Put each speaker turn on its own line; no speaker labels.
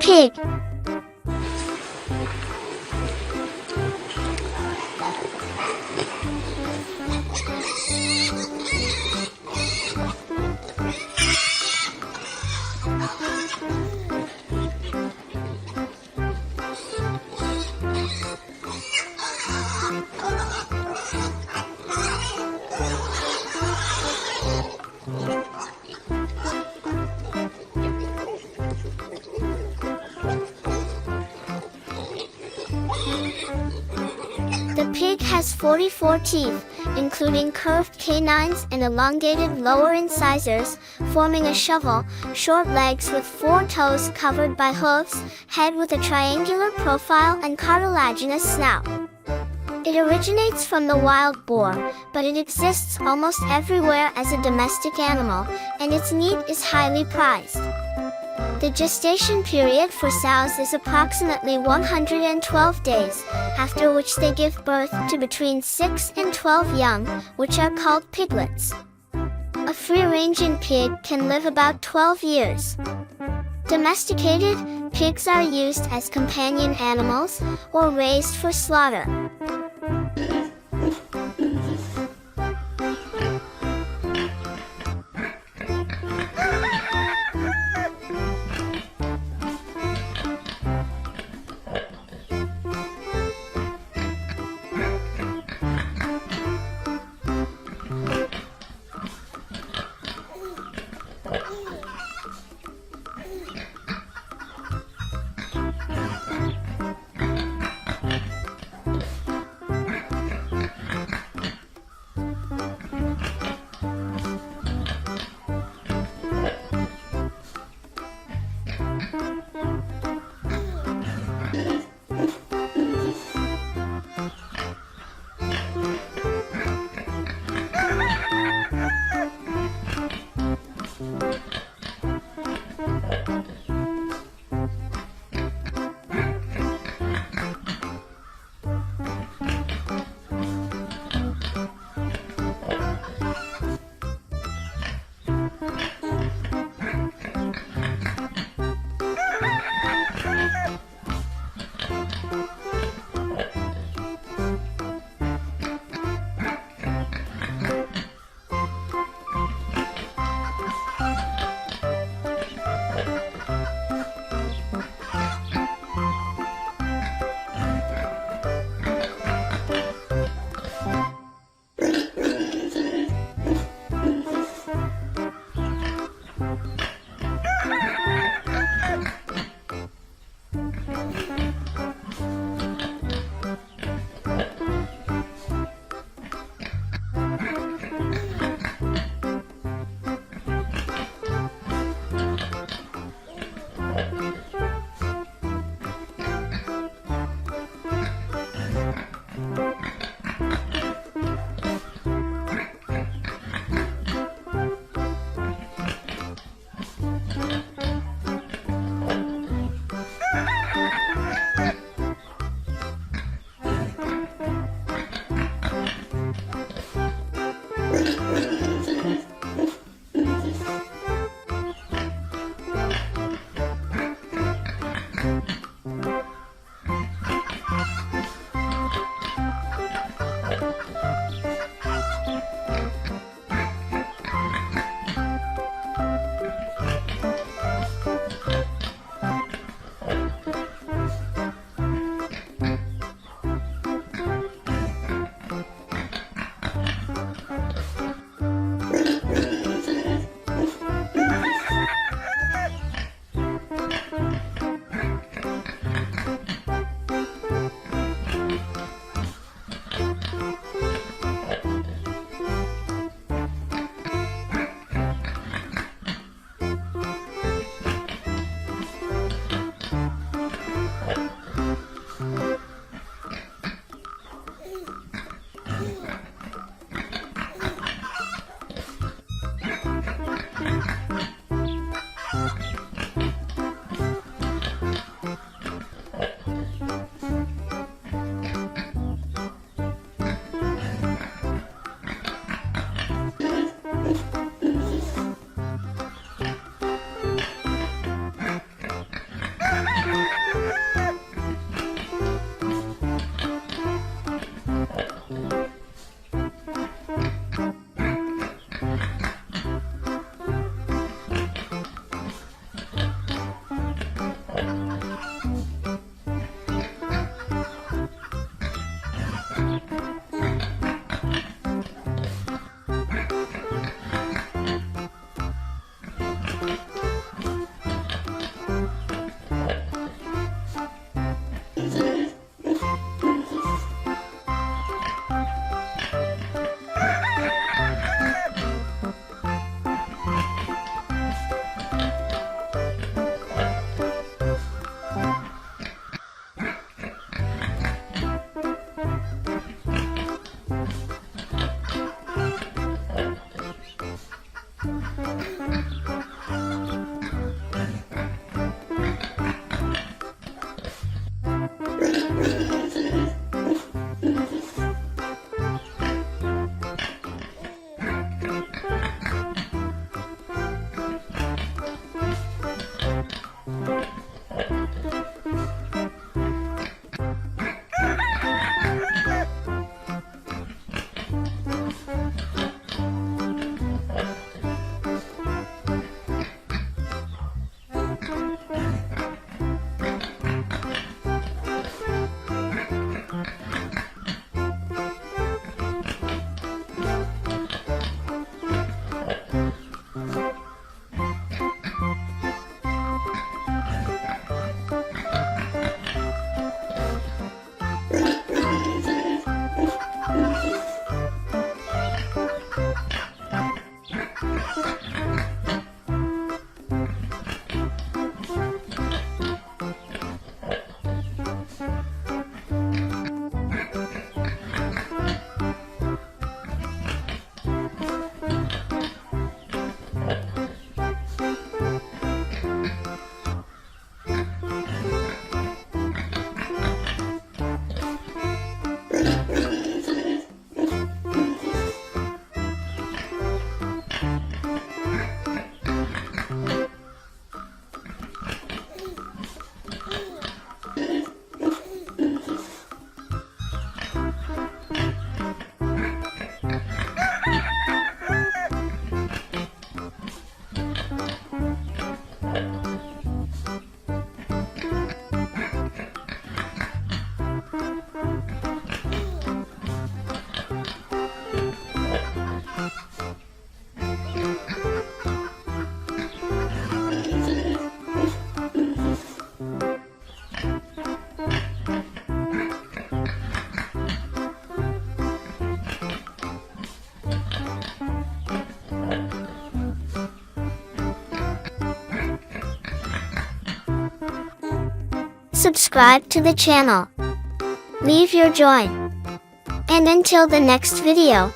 Pig. The pig has 44 teeth, including curved canines and elongated lower incisors, forming a shovel, short legs with 4 toes covered by hooves, head with a triangular profile and cartilaginous snout. It originates from the wild boar, but it exists almost everywhere as a domestic animal, and its meat is highly prized. The gestation period for sows is approximately 112 days, after which they give birth to between 6 and 12 young, which are called piglets. A free-ranging pig can live about 12 years. Domesticated, pigs are used as companion animals, or raised for slaughter. subscribe to the channel. Leave your join. And until the next video.